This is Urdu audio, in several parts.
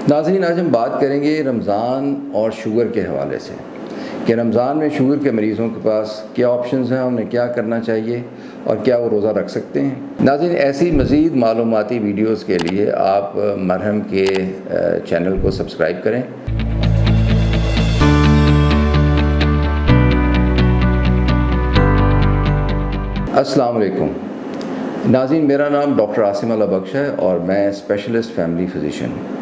ناظرین، آج ہم بات کریں گے رمضان اور شوگر کے حوالے سے کہ رمضان میں شوگر کے مریضوں کے پاس کیا آپشنز ہیں، انہیں کیا کرنا چاہیے اور کیا وہ روزہ رکھ سکتے ہیں۔ ناظرین، ایسی مزید معلوماتی ویڈیوز کے لیے آپ مرہم کے چینل کو سبسکرائب کریں۔ السلام علیکم ناظرین، میرا نام ڈاکٹر عاصم اللہ بخش ہے اور میں اسپیشلسٹ فیملی فزیشین ہوں۔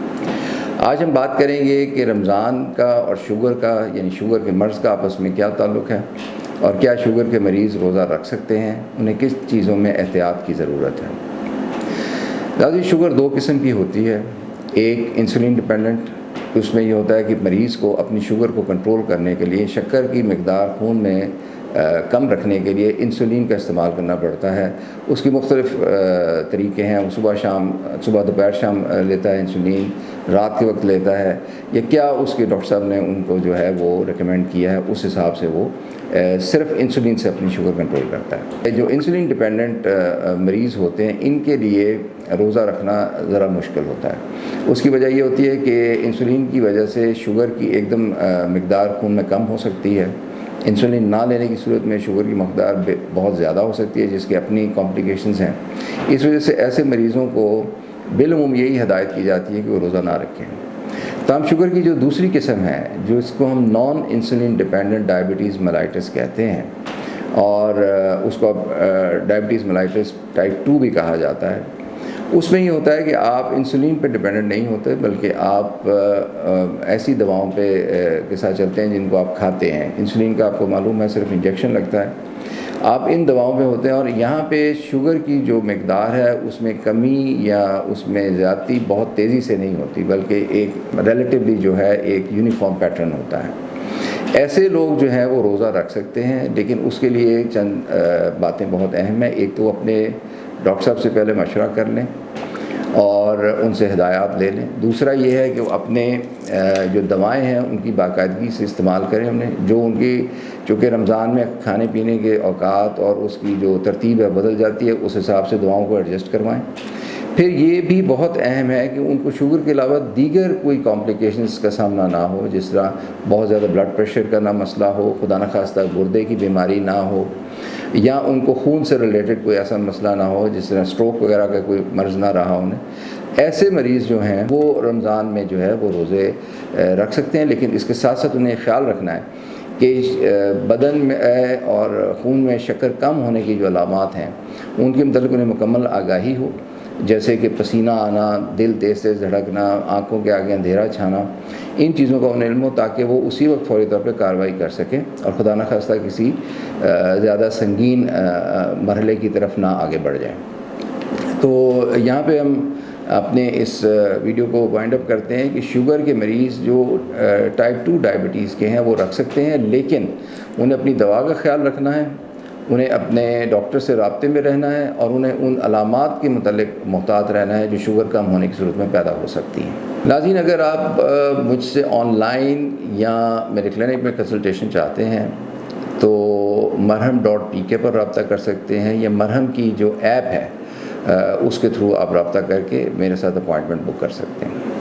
آج ہم بات کریں گے کہ رمضان کا اور شوگر کا یعنی شوگر کے مرض کا آپس میں کیا تعلق ہے اور کیا شوگر کے مریض روزہ رکھ سکتے ہیں، انہیں کس چیزوں میں احتیاط کی ضرورت ہے۔ ناظرین، شوگر دو قسم کی ہوتی ہے، ایک انسولین ڈیپینڈنٹ، اس میں یہ ہوتا ہے کہ مریض کو اپنی شوگر کو کنٹرول کرنے کے لیے شکر کی مقدار خون میں کم رکھنے کے لیے انسولین کا استعمال کرنا پڑتا ہے۔ اس کی مختلف طریقے ہیں، صبح دوپہر شام لیتا ہے انسولین، رات کے وقت لیتا ہے، یا کیا اس کے ڈاکٹر صاحب نے ان کو جو ہے وہ ریکمینڈ کیا ہے، اس حساب سے وہ صرف انسولین سے اپنی شوگر کنٹرول کرتا ہے۔ جو انسولین ڈیپینڈنٹ مریض ہوتے ہیں ان کے لیے روزہ رکھنا ذرا مشکل ہوتا ہے۔ اس کی وجہ یہ ہوتی ہے کہ انسولین کی وجہ سے شوگر کی ایک دم مقدار خون میں کم ہو سکتی ہے۔ انسولین نہ لینے کی صورت میں شوگر کی مقدار بہت زیادہ ہو سکتی ہے، جس کی اپنی کمپلیکیشنز ہیں۔ اس وجہ سے ایسے مریضوں کو بالعموم یہی ہدایت کی جاتی ہے کہ وہ روزہ نہ رکھیں۔ تاہم شوگر کی جو دوسری قسم ہے، جو اس کو ہم non insulin dependent diabetes mellitus کہتے ہیں، اور اس کو ڈائبٹیز میلائٹس ٹائپ 2 بھی کہا جاتا ہے، اس میں یہ ہوتا ہے کہ آپ انسولین پہ ڈیپینڈنٹ نہیں ہوتے، بلکہ آپ ایسی دواؤں کے ساتھ چلتے ہیں جن کو آپ کھاتے ہیں۔ انسولین کا آپ کو معلوم ہے صرف انجیکشن لگتا ہے، آپ ان دواؤں پہ ہوتے ہیں، اور یہاں پہ شوگر کی جو مقدار ہے اس میں کمی یا اس میں زیادتی بہت تیزی سے نہیں ہوتی، بلکہ ایک ریلیٹیولی جو ہے ایک یونیفارم پیٹرن ہوتا ہے۔ ایسے لوگ جو ہیں وہ روزہ رکھ سکتے ہیں، لیکن اس کے لیے چند باتیں بہت اہم ہیں۔ ایک تو اپنے ڈاکٹر صاحب سے پہلے مشورہ کر لیں اور ان سے ہدایات لے لیں۔ دوسرا یہ ہے کہ وہ اپنے جو دوائیں ہیں ان کی باقاعدگی سے استعمال کریں، چونکہ رمضان میں کھانے پینے کے اوقات اور اس کی جو ترتیب ہے بدل جاتی ہے، اس حساب سے دواؤں کو ایڈجسٹ کروائیں۔ پھر یہ بھی بہت اہم ہے کہ ان کو شوگر کے علاوہ دیگر کوئی کمپلیکیشنز کا سامنا نہ ہو، جس طرح بہت زیادہ بلڈ پریشر کا نہ مسئلہ ہو، خدا نخواستہ گردے کی بیماری نہ ہو، یا ان کو خون سے ریلیٹڈ کوئی ایسا مسئلہ نہ ہو جس طرح اسٹروک وغیرہ کا کوئی مرض نہ رہا انہیں۔ ایسے مریض جو ہیں وہ رمضان میں جو ہے وہ روزے رکھ سکتے ہیں، لیکن اس کے ساتھ ساتھ انہیں خیال رکھنا ہے کہ بدن میں اور خون میں شکر کم ہونے کی جو علامات ہیں ان کے متعلق انہیں مکمل آگاہی ہو، جیسے کہ پسینہ آنا، دل تیز تیز دھڑکنا، آنکھوں کے آگے اندھیرا چھانا، ان چیزوں کا انہیں علم ہو تاکہ وہ اسی وقت فوری طور پہ کارروائی کر سکیں اور خدا نخواستہ کسی زیادہ سنگین مرحلے کی طرف نہ آگے بڑھ جائیں۔ تو یہاں پہ ہم اپنے اس ویڈیو کو وائنڈ اپ کرتے ہیں کہ شوگر کے مریض جو ٹائپ 2 ڈائبٹیز کے ہیں وہ رکھ سکتے ہیں، لیکن انہیں اپنی دوا کا خیال رکھنا ہے، انہیں اپنے ڈاکٹر سے رابطے میں رہنا ہے، اور انہیں ان علامات کے متعلق محتاط رہنا ہے جو شوگر کم ہونے کی صورت میں پیدا ہو سکتی ہیں۔ ناظرین، اگر آپ مجھ سے آن لائن یا میرے کلینک میں کنسلٹیشن چاہتے ہیں تو marham.tk پر رابطہ کر سکتے ہیں، یا مرہم کی جو ایپ ہے اس کے تھرو آپ رابطہ کر کے میرے ساتھ اپوائنٹمنٹ بک کر سکتے ہیں۔